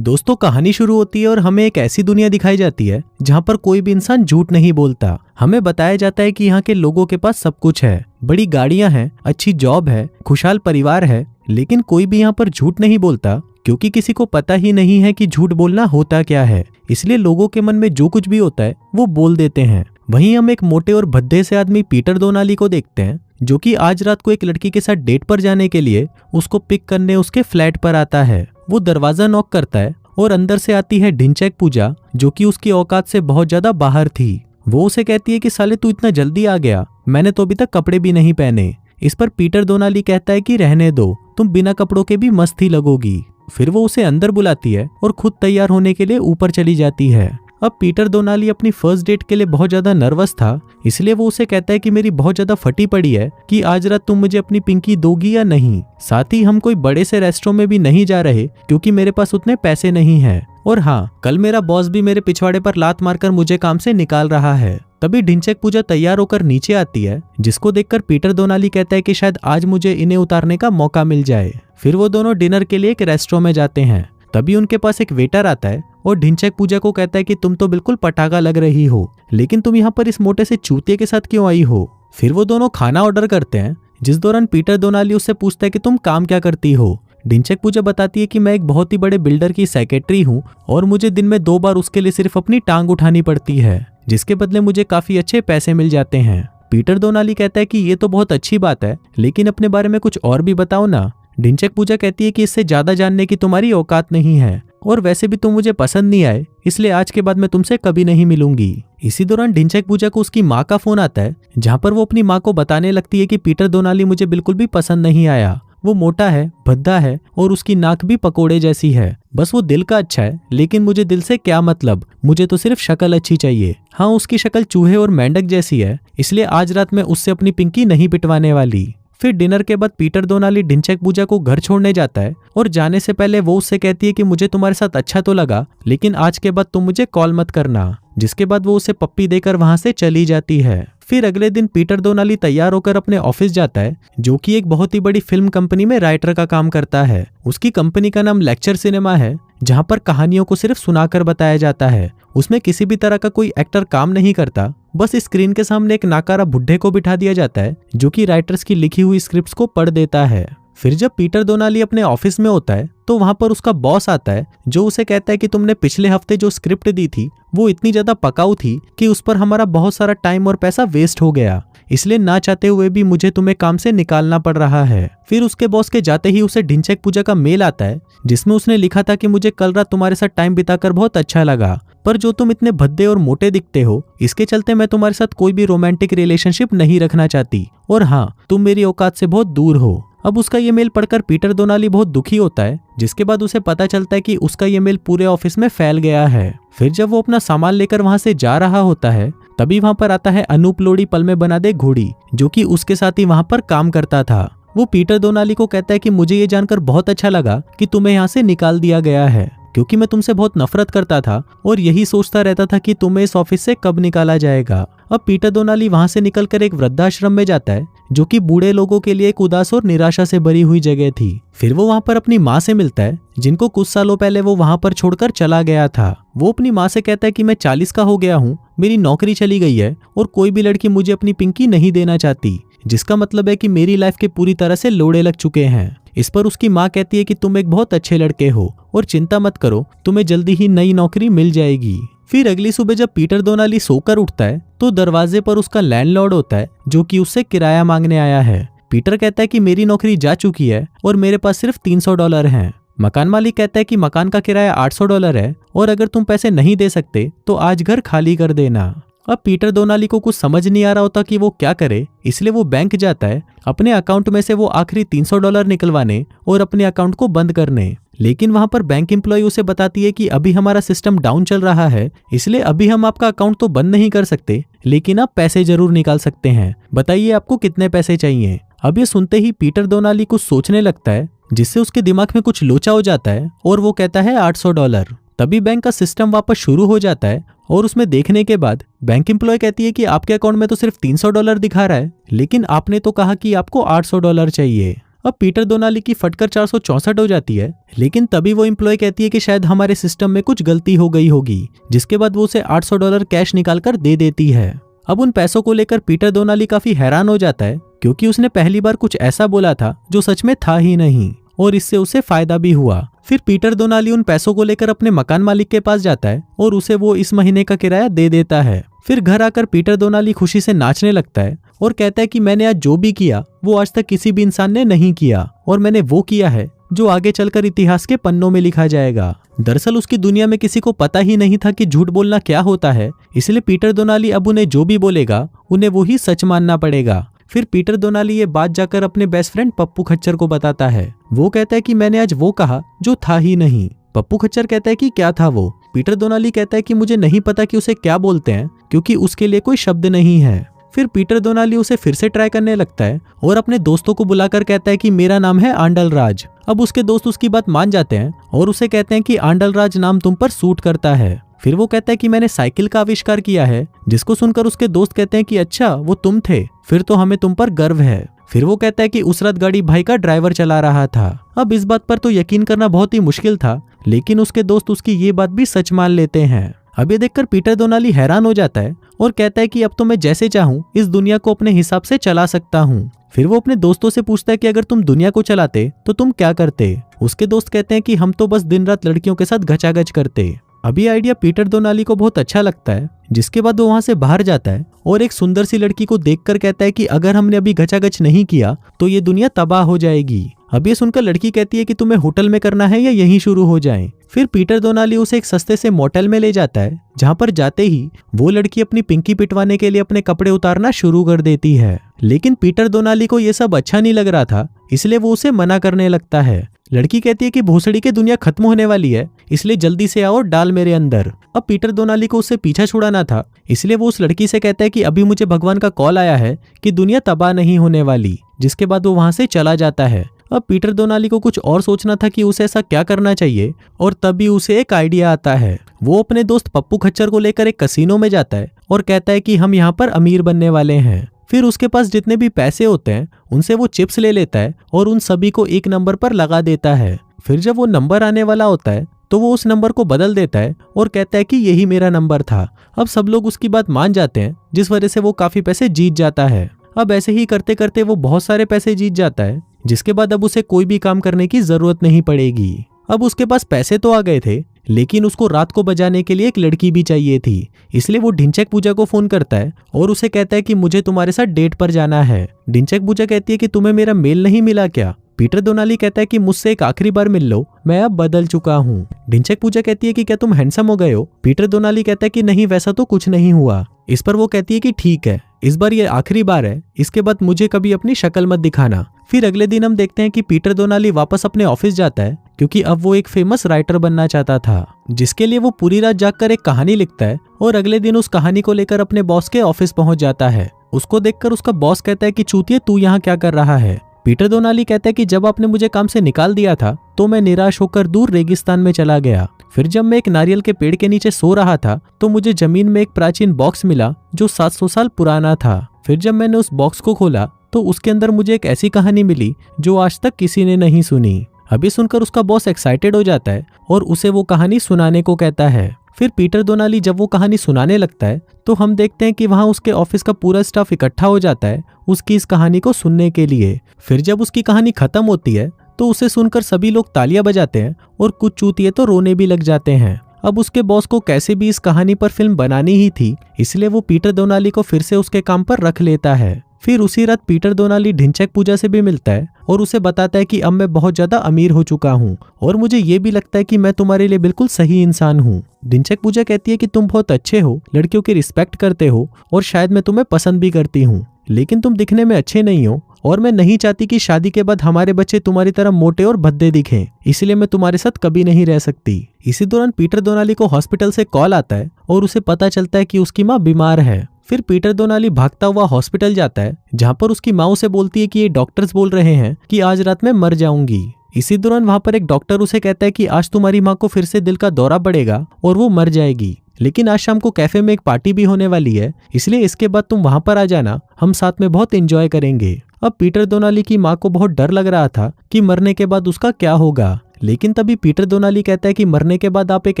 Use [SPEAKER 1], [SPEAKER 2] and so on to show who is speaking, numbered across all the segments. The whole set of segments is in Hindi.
[SPEAKER 1] दोस्तों, कहानी शुरू होती है और हमें एक ऐसी दुनिया दिखाई जाती है जहाँ पर कोई भी इंसान झूठ नहीं बोलता। हमें बताया जाता है कि यहाँ के लोगों के पास सब कुछ है, बड़ी गाड़ियां हैं, अच्छी जॉब है, खुशहाल परिवार है, लेकिन कोई भी यहाँ पर झूठ नहीं बोलता क्योंकि किसी को पता ही नहीं है कि झूठ बोलना होता क्या है। इसलिए लोगों के मन में जो कुछ भी होता है वो बोल देते हैं। वहीं हम एक मोटे और भद्दे से आदमी पीटर डोनाली को देखते हैं जो कि आज रात को एक लड़की के साथ डेट पर जाने के लिए उसको पिक करने उसके फ्लैट पर आता है। वो दरवाजा नॉक करता है और अंदर से आती है ढिंचैक पूजा, जो कि उसकी औकात से बहुत ज्यादा बाहर थी। वो उसे कहती है कि साले तू इतना जल्दी आ गया, मैंने तो अभी तक कपड़े भी नहीं पहने। इस पर पीटर डोनाली कहता है कि रहने दो, तुम बिना कपड़ों के भी मस्त ही लगोगी। फिर वो उसे अंदर बुलाती है और खुद तैयार होने के लिए ऊपर चली जाती है। अब पीटर डोनाली अपनी फर्स्ट डेट के लिए बहुत ज्यादा नर्वस था, इसलिए वो उसे कहता है कि मेरी बहुत ज्यादा फटी पड़ी है कि आज रात तुम मुझे अपनी पिंकी दोगी या नहीं। साथ ही हम कोई बड़े से रेस्टोरेंट में भी नहीं जा रहे क्योंकि मेरे पास उतने पैसे नहीं हैं। और हाँ, कल मेरा बॉस भी मेरे पिछवाड़े पर लात मारकर मुझे काम से निकाल रहा है। तभी ढिंचैक पूजा तैयार होकर नीचे आती है, जिसको देखकर पीटर डोनाली कहता है कि शायद आज मुझे इन्हें उतारने का मौका मिल जाए। फिर वो दोनों डिनर के लिए एक रेस्टोरेंट में जाते हैं। तभी उनके पास एक वेटर आता है और ढिंचैक पूजा को कहता है कि तुम तो बिल्कुल पटाखा लग रही हो, लेकिन तुम यहाँ पर इस मोटे से चूतिए के साथ क्यों आई हो। फिर वो दोनों खाना ऑर्डर करते हैं, जिस दौरान पीटर डोनाली उससे पूछता है कि तुम काम क्या करती हो। ढिंचैक पूजा बताती है कि मैं एक बहुत ही बड़े बिल्डर की सेक्रेटरी हूँ और मुझे दिन में 2 बार उसके लिए सिर्फ अपनी टांग उठानी पड़ती है, जिसके बदले मुझे काफी अच्छे पैसे मिल जाते हैं। पीटर डोनाली कहता है कि ये तो बहुत अच्छी बात है, लेकिन अपने बारे में कुछ और भी बताओ ना। ढिंचैक पूजा कहती है कि इससे ज्यादा जानने की तुम्हारी औकात नहीं है और वैसे भी तुम मुझे पसंद नहीं आए, इसलिए आज के बाद मैं तुमसे कभी नहीं मिलूंगी। इसी दौरान ढिंचैक पूजा को उसकी माँ का फोन आता है, जहाँ पर वो अपनी माँ को बताने लगती है कि पीटर डोनाली मुझे बिल्कुल भी पसंद नहीं आया। वो मोटा है, भद्दा है और उसकी नाक भी पकोड़े जैसी है। बस वो दिल का अच्छा है, लेकिन मुझे दिल से क्या मतलब, मुझे तो सिर्फ शक्ल अच्छी चाहिए। हाँ, उसकी शक्ल चूहे और मेंढक जैसी है, इसलिए आज रात मैं उससे अपनी पिंकी नहीं पिटवाने वाली। फिर डिनर के बाद पीटर डोनाली ढिंचैक पूजा को घर छोड़ने जाता है और जाने से पहले वो उससे कहती है कि मुझे तुम्हारे साथ अच्छा तो लगा, लेकिन आज के बाद तुम मुझे कॉल मत करना। जिसके बाद वो उसे पप्पी देकर वहां से चली जाती है। फिर अगले दिन पीटर डोनाली तैयार होकर अपने ऑफिस जाता है, जो कि एक बहुत ही बड़ी फिल्म कंपनी में राइटर का काम करता है। उसकी कंपनी का नाम लेक्चर सिनेमा है, जहां पर कहानियों को सिर्फ सुनाकर बताया जाता है। उसमें किसी भी तरह का कोई एक्टर काम नहीं करता, बस स्क्रीन के सामने एक नाकारा बुड्ढे को बिठा दिया जाता है जो कि राइटर्स की लिखी हुई स्क्रिप्ट्स को पढ़ देता है। फिर जब पीटर डोनाली अपने ऑफिस में होता है तो वहां पर उसका बॉस आता है, जो उसे कहता है कि तुमने पिछले हफ्ते जो स्क्रिप्ट दी थी वो इतनी ज्यादा पकाऊ थी कि उस पर हमारा बहुत सारा टाइम और पैसा वेस्ट हो गया, इसलिए ना चाहते हुए भी मुझे तुम्हें काम से निकालना पड़ रहा है। फिर उसके बॉस के जाते ही उसे ढिंचैक पूजा का मेल आता है, जिसमें उसने लिखा था कि मुझे कल रात तुम्हारे साथ टाइम बिताकर बहुत अच्छा लगा, पर जो तुम इतने भद्दे और मोटे दिखते हो, इसके चलते मैं तुम्हारे साथ कोई भी रोमांटिक रिलेशनशिप नहीं रखना चाहती, और हाँ, तुम मेरी औकात से बहुत दूर हो। अब उसका ये मेल पढ़कर पीटर डोनाली बहुत दुखी होता है, जिसके बाद उसे पता चलता है कि उसका ये मेल पूरे ऑफिस में फैल गया है। फिर जब वो अपना सामान लेकर वहां से जा रहा होता है, तभी वहां पर आता है अनूप लोड़ी पल में बना दे घोड़ी, जो कि उसके साथ ही वहां पर काम करता था। वो पीटर डोनाली को कहता है कि मुझे ये जानकर बहुत अच्छा लगा कि तुम्हें यहाँ से निकाल दिया गया है, क्योंकि मैं तुमसे बहुत नफरत करता था और यही सोचता रहता था कि तुम्हें इस ऑफिस से कब निकाला जाएगा। अब पीटर डोनाली वहां से निकलकर एक वृद्धाश्रम में जाता है, जो कि बूढ़े लोगों के लिए एक उदास और निराशा से भरी हुई जगह थी। फिर वो वहां पर अपनी माँ से मिलता है, जिनको कुछ सालों पहले वो वहां पर छोड़कर चला गया था। वो अपनी माँ से कहता है कि मैं 40 का हो गया हूँ, मेरी नौकरी चली गई है और कोई भी लड़की मुझे अपनी पिंकी नहीं देना चाहती, जिसका मतलब है कि मेरी लाइफ के पूरी तरह से लोड़े लग चुके हैं। इस पर उसकी माँ कहती है कि तुम एक बहुत अच्छे लड़के हो और चिंता मत करो, तुम्हें जल्दी ही नई नौकरी मिल जाएगी। फिर अगली सुबह जब पीटर डोनाली सोकर उठता है तो दरवाजे पर उसका लैंडलॉर्ड होता है, जो कि उससे किराया मांगने आया है। पीटर कहता है कि मेरी नौकरी जा चुकी है और मेरे पास सिर्फ $300 हैं। मकान मालिक कहता है कि मकान का किराया $800 है और अगर तुम पैसे नहीं दे सकते तो आज घर खाली कर देना। अब पीटर डोनाली को कुछ समझ नहीं आ रहा होता कि वो क्या करे, इसलिए वो बैंक जाता है अपने अकाउंट में से वो आखिरी $300 निकलवाने और अपने अकाउंट को बंद करने। लेकिन वहां पर बैंक एम्प्लॉय उसे बताती है कि अभी हमारा सिस्टम डाउन चल रहा है, इसलिए अभी हम आपका अकाउंट तो बंद नहीं कर सकते, लेकिन आप पैसे जरूर निकाल सकते हैं। बताइए आपको कितने पैसे चाहिए। अब ये सुनते ही पीटर डोनाली कुछ सोचने लगता है, जिससे उसके दिमाग में कुछ लोचा हो जाता है और वो कहता है $800। तभी बैंक का सिस्टम वापस शुरू हो जाता है और उसमें देखने के बाद बैंक एम्प्लॉय कहती है कि आपके अकाउंट में तो सिर्फ $300 दिखा रहा है, लेकिन आपने तो कहा कि आपको $800 चाहिए। अब पीटर दोनाली की फटकर 464 हो जाती है, लेकिन तभी वो एम्प्लॉय कहती है कि शायद हमारे सिस्टम में कुछ गलती हो गई होगी, जिसके बाद वो उसे $800 कैश निकालकर दे देती है। अब उन पैसों को लेकर पीटर दोनाली काफी हैरान हो जाता है, क्योंकि उसने पहली बार कुछ ऐसा बोला था जो सच में था ही नहीं, और इससे उसे फायदा भी हुआ। फिर पीटर दोनाली उन पैसों को लेकर अपने मकान मालिक के पास जाता है और उसे वो इस महीने का किराया दे देता है। फिर घर आकर पीटर दोनाली खुशी से नाचने लगता है और कहता है कि मैंने आज जो भी किया वो आज तक किसी भी इंसान ने नहीं किया, और मैंने वो किया है जो आगे चलकर इतिहास के पन्नों में लिखा जाएगा। दरअसल उसकी दुनिया में किसी को पता ही नहीं था कि झूठ बोलना क्या होता है, इसलिए पीटर दोनाली अब उन्हें जो भी बोलेगा उन्हें वो ही सच मानना पड़ेगा। फिर पीटर दोनाली ये बात जाकर अपने बेस्ट फ्रेंड पप्पू खच्चर को बताता है। वो कहता है कि मैंने आज वो कहा जो था ही नहीं। पप्पू खच्चर कहता है कि क्या था वो? पीटर दोनाली कहता है कि मुझे नहीं पता कि उसे क्या बोलते हैं, क्योंकि उसके लिए कोई शब्द नहीं है। फिर पीटर दोनाली उसे फिर से ट्राई करने लगता है और अपने दोस्तों को बुलाकर कहता है कि मेरा नाम है आंडल राज। अब उसके दोस्त उसकी बात मान जाते हैं और उसे कहते हैं कि आंडल राज नाम तुम पर सूट करता है। फिर वो कहता है कि मैंने साइकिल का आविष्कार किया है, जिसको सुनकर उसके दोस्त कहते हैं कि अच्छा वो तुम थे, फिर तो हमें तुम पर गर्व है। फिर वो कहता है कि उस रात गाड़ी भाई का ड्राइवर चला रहा था। अब इस बात पर तो यकीन करना बहुत ही मुश्किल था, लेकिन उसके दोस्त उसकी ये बात भी सच मान लेते हैं। अब ये देखकर पीटर दोनाली हैरान हो जाता है और कहता है कि अब तो मैं जैसे चाहूँ इस दुनिया को अपने हिसाब से चला सकता हूँ। फिर वो अपने दोस्तों से पूछता है कि अगर तुम दुनिया को चलाते तो तुम क्या करते? उसके दोस्त कहते हैं कि हम तो बस दिन रात लड़कियों के साथ घचाघच करते। अभी आइडिया पीटर दोनाली को बहुत अच्छा लगता है, जिसके बाद वो वहां से बाहर जाता है और एक सुंदर सी लड़की को देखकर कहता है कि अगर हमने अभी घचाघच नहीं किया तो ये दुनिया तबाह हो जाएगी। अब ये सुनकर लड़की कहती है कि तुम्हें होटल में करना है या यहीं शुरू हो जाएं। फिर पीटर दोनाली उसे एक सस्ते से मोटेल में ले जाता है, जहां पर जाते ही वो लड़की अपनी पिंकी पिटवाने के लिए अपने कपड़े उतारना शुरू कर देती है। लेकिन पीटर दोनाली को ये सब अच्छा नहीं लग रहा था, इसलिए वो उसे मना करने लगता है। लड़की कहती है कि भोसड़ी की दुनिया खत्म होने वाली है, इसलिए जल्दी से आओ डाल मेरे अंदर। अब पीटर दोनाली को उससे पीछा छुड़ाना था, इसलिए वो उस लड़की से कहता है कि अभी मुझे भगवान का कॉल आया है कि दुनिया तबाह नहीं होने वाली, जिसके बाद वो वहां से चला जाता है। अब पीटर दोनाली को कुछ और सोचना था कि उसे ऐसा क्या करना चाहिए, और तभी उसे एक आइडिया आता है। वो अपने दोस्त पप्पू खच्चर को लेकर एक कसीनो में जाता है और कहता है कि हम यहाँ पर अमीर बनने वाले हैं। फिर उसके पास जितने भी पैसे होते हैं उनसे वो चिप्स ले लेता है और उन सभी को एक नंबर पर लगा देता है। फिर जब वो नंबर आने वाला होता है तो वो उस नंबर को बदल देता है और कहता है कि यही मेरा नंबर था। अब सब लोग उसकी बात मान जाते हैं, जिस वजह से वो काफी पैसे जीत जाता है। अब ऐसे ही करते करते वो बहुत सारे पैसे जीत जाता है, जिसके बाद अब उसे कोई भी काम करने की जरूरत नहीं पड़ेगी। अब उसके पास पैसे तो आ गए थे, लेकिन उसको रात को बजाने के लिए एक लड़की भी चाहिए थी, इसलिए वो ढिंचैक पूजा को फोन करता है और उसे कहता है कि मुझे तुम्हारे साथ डेट पर जाना है। ढिंचैक पूजा कहती है कि तुम्हें मेरा मेल नहीं मिला क्या? पीटर दोनाली कहता है कि मुझसे एक आखिरी बार मिल लो, मैं अब बदल चुका हूँ। ढिंचैक पूजा कहती है कि क्या तुम हैंडसम हो गए हो? पीटर दोनाली कहता है कि नहीं, वैसा तो कुछ नहीं हुआ। इस पर वो कहती है कि ठीक है, इस बार ये आखिरी बार है, इसके बाद मुझे कभी अपनी शक्ल मत दिखाना। फिर अगले दिन हम देखते हैं कि पीटर दोनाली वापस अपने ऑफिस जाता है, क्योंकि अब वो एक फेमस राइटर बनना चाहता था, जिसके लिए वो पूरी रात जागकर एक कहानी लिखता है और अगले दिन उस कहानी को लेकर अपने बॉस के ऑफिस पहुंच जाता है। उसको देखकर उसका बॉस कहता है कि चूतिए, तू यहाँ क्या कर रहा है? पीटर दोनाली कहता है कि जब आपने मुझे काम से निकाल दिया था तो मैं निराश होकर दूर रेगिस्तान में चला गया। फिर जब मैं एक नारियल के पेड़ के नीचे सो रहा था तो मुझे जमीन में एक प्राचीन बॉक्स मिला जो 700 साल पुराना था। फिर जब मैंने उस बॉक्स को खोला तो उसके अंदर मुझे एक ऐसी कहानी मिली जो आज तक किसी ने नहीं सुनी। अभी सुनकर उसका बॉस एक्साइटेड हो जाता है और उसे वो कहानी सुनाने को कहता है। फिर पीटर दोनाली जब वो कहानी सुनाने लगता है तो हम देखते हैं कि वहाँ उसके ऑफिस का पूरा स्टाफ इकट्ठा हो जाता है उसकी इस कहानी को सुनने के लिए। फिर जब उसकी कहानी खत्म होती है तो उसे सुनकर सभी लोग तालियां बजाते हैं और कुछ चूतिए तो रोने भी लग जाते हैं। अब उसके बॉस को कैसे भी इस कहानी पर फिल्म बनानी ही थी, इसलिए वो पीटर दोनाली को फिर से उसके काम पर रख लेता है। फिर उसी रात पीटर दोनाली ढिंचैक पूजा से भी मिलता है और उसे बताता है कि अब मैं बहुत ज्यादा अमीर हो चुका हूँ और मुझे ये भी लगता है कि मैं तुम्हारे लिए बिल्कुल सही इंसान हूँ। ढिंचैक पूजा कहती है कि तुम बहुत अच्छे हो, लड़कियों की रिस्पेक्ट करते हो और शायद मैं तुम्हें पसंद भी करती हूँ, लेकिन तुम दिखने में अच्छे नहीं हो और मैं नहीं चाहती कि शादी के बाद हमारे बच्चे तुम्हारी तरह मोटे और भद्दे दिखें, इसलिए मैं तुम्हारे साथ कभी नहीं रह सकती। इसी दौरान पीटर दोनाली को हॉस्पिटल से कॉल आता है और उसे पता चलता है कि उसकी माँ बीमार है। फिर पीटर दोनाली भागता हुआ हॉस्पिटल जाता है, जहाँ पर उसकी माँ उसे बोलती है कि ये डॉक्टर्स बोल रहे हैं कि आज रात में मर जाऊंगी। इसी दौरान वहाँ पर एक डॉक्टर उसे कहता है कि आज तुम्हारी माँ को फिर से दिल का दौरा पड़ेगा और वो मर जाएगी, लेकिन आज शाम को कैफे में एक पार्टी भी होने वाली है, इसलिए इसके बाद तुम वहां पर आ जाना, हम साथ में बहुत एंजॉय करेंगे। अब पीटर डोनाली की माँ को बहुत डर लग रहा था कि मरने के बाद उसका क्या होगा, लेकिन तभी पीटर डोनाली कहता है कि मरने के बाद आप एक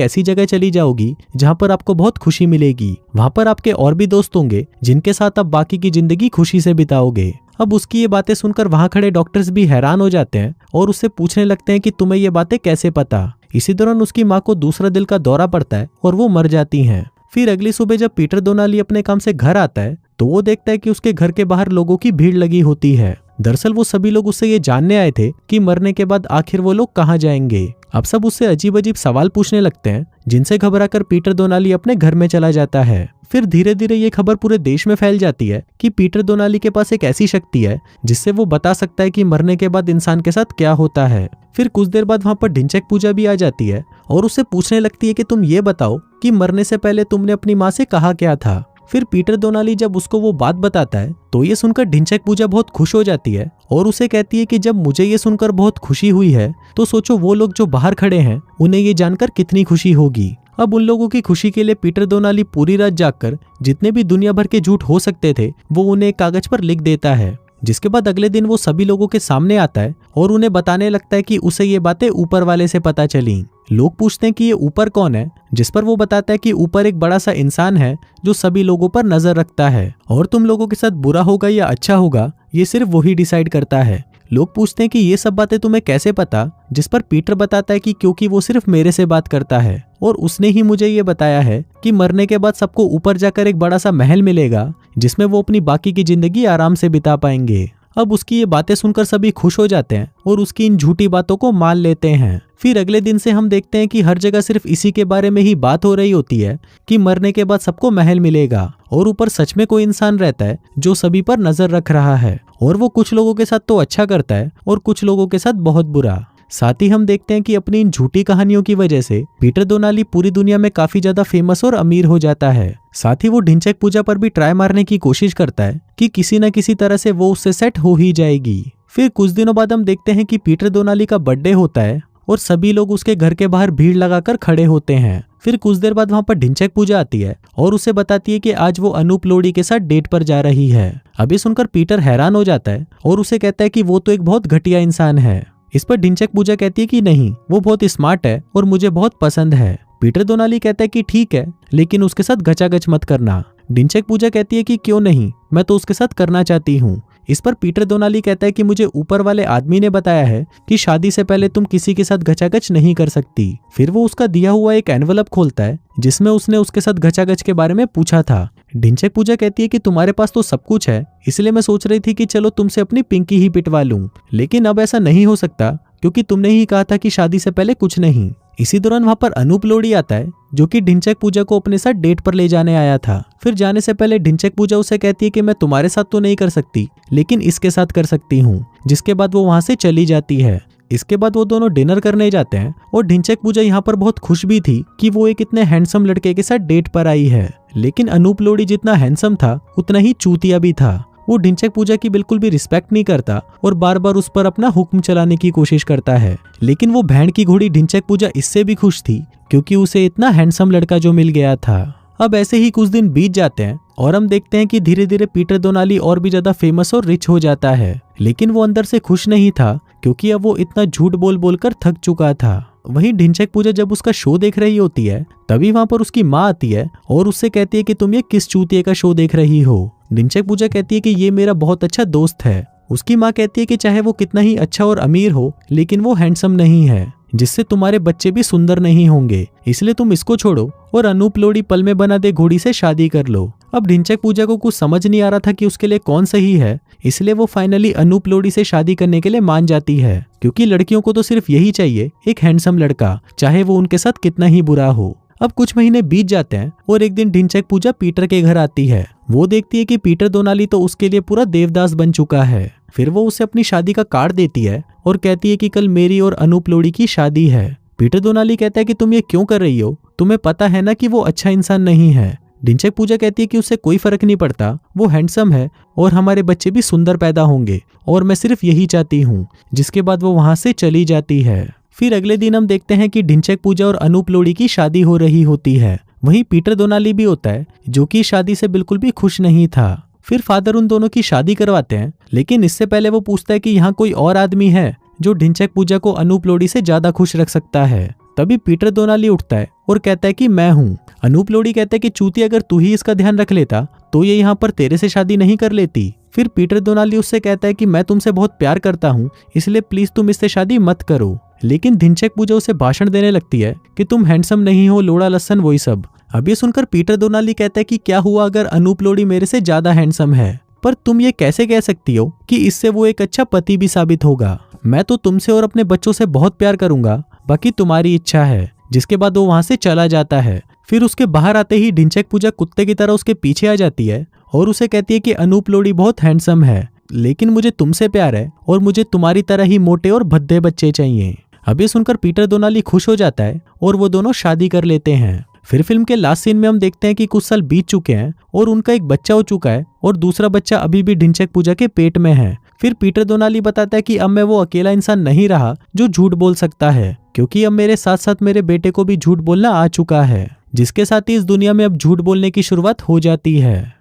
[SPEAKER 1] ऐसी जगह चली जाओगी जहाँ पर आपको बहुत खुशी मिलेगी। वहां पर आपके और भी दोस्त होंगे जिनके साथ आप बाकी की जिंदगी खुशी से बिताओगे। अब उसकी ये बातें सुनकर वहां खड़े डॉक्टर्स भी हैरान हो जाते हैं और उससे पूछने लगते हैं कि तुम्हें ये बातें कैसे पता। इसी दौरान उसकी माँ को दूसरा दिल का दौरा पड़ता है और वो मर जाती हैं। फिर अगली सुबह जब पीटर डोनाली अपने काम से घर आता है तो वो देखता है कि उसके घर के बाहर लोगों की भीड़ लगी होती है। दरअसल वो सभी लोग उससे ये जानने आए थे कि मरने के बाद आखिर वो लोग कहाँ जाएंगे। अब सब उससे अजीब अजीब सवाल पूछने लगते हैं, जिनसे घबराकर पीटर डोनाली अपने घर में चला जाता है। फिर धीरे धीरे ये खबर पूरे देश में फैल जाती है कि पीटर डोनाली के पास एक ऐसी शक्ति है जिससे वो बता सकता है कि मरने के बाद इंसान के साथ क्या होता है। फिर कुछ देर बाद वहां पर ढिंचैक पूजा भी आ जाती है और उससे पूछने लगती है कि तुम ये बताओ कि मरने से पहले तुमने अपनी माँ से कहा क्या था। फिर पीटर डोनाली जब उसको वो बात बताता है तो ये सुनकर ढिंचैक पूजा बहुत खुश हो जाती है और उसे कहती है कि जब मुझे ये सुनकर बहुत खुशी हुई है तो सोचो वो लोग जो बाहर खड़े हैं उन्हें ये जानकर कितनी खुशी होगी। अब उन लोगों की खुशी के लिए पीटर डोनाली पूरी रात जागकर जितने भी दुनिया भर के झूठ हो सकते थे वो उन्हें एक कागज पर लिख देता है, जिसके बाद अगले दिन वो सभी लोगों के सामने आता है और उन्हें बताने लगता है कि उसे ये बातें ऊपर वाले से पता चली। लोग पूछते हैं कि ये ऊपर कौन है, जिस पर वो बताता है कि ऊपर एक बड़ा सा इंसान है जो सभी लोगों पर नजर रखता है और तुम लोगों के साथ बुरा होगा या अच्छा होगा ये सिर्फ वही डिसाइड करता है। लोग पूछते हैं कि ये सब बातें तुम्हें कैसे पता, जिस पर पीटर बताता है कि क्योंकि वो सिर्फ मेरे से बात करता है और उसने ही मुझे ये बताया है कि मरने के बाद सबको ऊपर जाकर एक बड़ा सा महल मिलेगा जिसमें वो अपनी बाकी की जिंदगी आराम से बिता पाएंगे। अब उसकी ये बातें सुनकर सभी खुश हो जाते हैं और उसकी इन झूठी बातों को मान लेते हैं। फिर अगले दिन से हम देखते हैं कि हर जगह सिर्फ इसी के बारे में ही बात हो रही होती है कि मरने के बाद सबको महल मिलेगा और ऊपर सच में कोई इंसान रहता है जो सभी पर नजर रख रहा है और वो कुछ लोगों के साथ तो अच्छा करता है और कुछ लोगों के साथ बहुत बुरा। साथ ही हम देखते हैं कि अपनी इन झूठी कहानियों की वजह से पीटर डोनाली पूरी दुनिया में काफी ज्यादा फेमस और अमीर हो जाता है। साथ ही वो ढिंचैक पूजा पर भी ट्राई मारने की कोशिश करता है कि किसी न किसी तरह से वो उससे सेट हो ही जाएगी। फिर कुछ दिनों बाद हम देखते हैं कि पीटर डोनाली का बर्थडे होता है और सभी लोग उसके घर के बाहर भीड़ लगाकर खड़े होते हैं। फिर कुछ देर बाद वहां पर ढिंचैक पूजा आती है और उसे बताती है कि आज वो अनूप लोड़ी के साथ डेट पर जा रही है। अभी सुनकर पीटर हैरान हो जाता है और उसे कहता है कि वो तो एक बहुत घटिया इंसान है। इस पर ढिंचैक पूजा कहती है कि नहीं, वो बहुत स्मार्ट है और मुझे बहुत पसंद है। पीटर डोनाली कहता है कि ठीक है, लेकिन उसके साथ गचागच मत करना। ढिंचैक पूजा कहती है कि क्यों नहीं, मैं तो उसके साथ करना चाहती हूँ। इस पर पीटर डोनाली कहता है कि मुझे ऊपर वाले आदमी ने बताया है कि शादी से पहले तुम किसी के साथ गचागच नहीं कर सकती। फिर वो उसका दिया हुआ एक एनवलप खोलता है जिसमें उसने उसके साथ गचागच के बारे में पूछा था। ढिंचैक पूजा कहती है कि तुम्हारे पास तो सब कुछ है, इसलिए मैं सोच रही थी कि चलो तुमसे अपनी पिंकी ही पिटवा लूं, लेकिन अब ऐसा नहीं हो सकता क्योंकि तुमने ही कहा था कि शादी से पहले कुछ नहीं। इसी दौरान वहां पर अनूप लोड़ी आता है जो कि ढिंचैक पूजा को अपने साथ डेट पर ले जाने आया था। फिर जाने से पहले ढिंचैक पूजा उसे कहती है कि मैं तुम्हारे साथ तो नहीं कर सकती, लेकिन इसके साथ कर सकती हूँ, जिसके बाद वो वहां से चली जाती है। इसके बाद वो दोनों डिनर करने जाते हैं और ढिंचैक पूजा यहाँ पर बहुत खुश भी थी कि वो एक इतने हैंडसम लड़के के साथ डेट पर आई है, लेकिन अनूप लोड़ी जितना हैंडसम था उतना ही चूतिया भी था। वो ढिंचैक पूजा की बिल्कुल भी रिस्पेक्ट नहीं करता और बार बार उस पर अपना हुक्म चलाने की कोशिश करता है। लेकिन वो भेड़ की घोड़ी ढिंचैक पूजा इससे भी खुश थी क्योंकि उसे इतना हैंडसम लड़का जो मिल गया था। अब ऐसे ही कुछ दिन बीत जाते हैं और हम देखते हैं कि धीरे धीरे पीटर डोनाली और भी ज्यादा फेमस और रिच हो जाता है, लेकिन वो अंदर से खुश नहीं था क्योंकि अब वो इतना झूठ बोल बोलकर थक चुका था। वहीं ढिंचैक पूजा जब उसका शो देख रही होती है तभी वहां पर उसकी माँ आती है और उससे कहती है कि तुम ये किस चूतिए का शो देख रही हो। ढिंचैक पूजा कहती है कि ये मेरा बहुत अच्छा दोस्त है। उसकी माँ कहती है कि चाहे वो कितना ही अच्छा और अमीर हो, लेकिन वो हैंडसम नहीं है, जिससे तुम्हारे बच्चे भी सुंदर नहीं होंगे, इसलिए तुम इसको छोड़ो और अनूप लोड़ी पल में बना दे घोड़ी से शादी कर लो। अब ढिंचैक पूजा को कुछ समझ नहीं आ रहा था कि उसके लिए कौन सही है, इसलिए वो फाइनली अनूप लोड़ी से शादी करने के लिए मान जाती है, क्योंकि लड़कियों को तो सिर्फ यही चाहिए, एक हैंडसम लड़का, चाहे वो उनके साथ कितना ही बुरा हो। अब कुछ महीने बीत जाते हैं और एक दिन ढिंचैक पूजा पीटर के घर आती है। वो देखती है कि पीटर डोनाली तो उसके लिए पूरा देवदास बन चुका है। फिर वो उसे अपनी शादी का कार्ड देती है और कहती है कि कल मेरी और अनूप लोड़ी की शादी है। पीटर डोनाली कहता है कि तुम ये क्यों कर रही हो, तुम्हें पता है ना कि वो अच्छा इंसान नहीं है। ढिंचैक पूजा कहती है कि उससे कोई फर्क नहीं पड़ता, वो हैंडसम है और हमारे बच्चे भी सुंदर पैदा होंगे और मैं सिर्फ यही चाहती हूँ, जिसके बाद वो वहां से चली जाती है। फिर अगले दिन हम देखते हैं कि ढिंचैक पूजा और अनूप लोड़ी की शादी हो रही होती है। वहीं पीटर दोनाली भी होता है जो कि शादी से बिल्कुल भी खुश नहीं था। फिर फादर उन दोनों की शादी करवाते हैं, लेकिन इससे पहले वो पूछता है कि यहाँ कोई और आदमी है जो ढिंचैक पूजा को अनूप लोडी से ज्यादा खुश रख सकता है। तभी पीटर दोनाली उठता है और कहता है कि मैं हूँ। अनूप लोडी कहता है कि चूती, अगर तू ही इसका ध्यान रख लेता तो ये यहाँ पर तेरे से शादी नहीं कर लेती। फिर पीटर दोनाली उससे कहता है कि मैं तुमसे बहुत प्यार करता हूँ, इसलिए प्लीज तुम इससे शादी मत करो। लेकिन ढिंचैक पूजा उसे भाषण देने लगती है कि तुम हैंडसम नहीं हो, लोड़ा लस्सन, वही सब। अब ये सुनकर पीटर दोनाली कहता है कि क्या हुआ अगर अनूप लोडी मेरे से ज्यादा हैंडसम है, पर तुम ये कैसे कह सकती हो कि इससे वो एक अच्छा पति भी साबित होगा। मैं तो तुमसे और अपने बच्चों से बहुत प्यार करूंगा, बाकी तुम्हारी इच्छा है। जिसके बाद वो वहां से चला जाता है। फिर उसके बाहर आते ही ढिंचैक पूजा कुत्ते की तरह उसके पीछे आ जाती है और उसे कहती है कि अनूप लोडी बहुत हैंडसम है, लेकिन मुझे तुमसे प्यार है और मुझे तुम्हारी तरह ही मोटे और भद्दे बच्चे चाहिए। अब ये सुनकर पीटर दोनाली खुश हो जाता है और वो दोनों शादी कर लेते हैं। फिर फिल्म के लास्ट सीन में हम देखते हैं कि कुछ साल बीत चुके हैं और उनका एक बच्चा हो चुका है और दूसरा बच्चा अभी भी ढिंचैक पूजा के पेट में है। फिर पीटर दोनाली बताता है कि अब मैं वो अकेला इंसान नहीं रहा जो झूठ बोल सकता है, क्योंकि अब मेरे साथ साथ मेरे बेटे को भी झूठ बोलना आ चुका है, जिसके साथ ही इस दुनिया में अब झूठ बोलने की शुरुआत हो जाती है।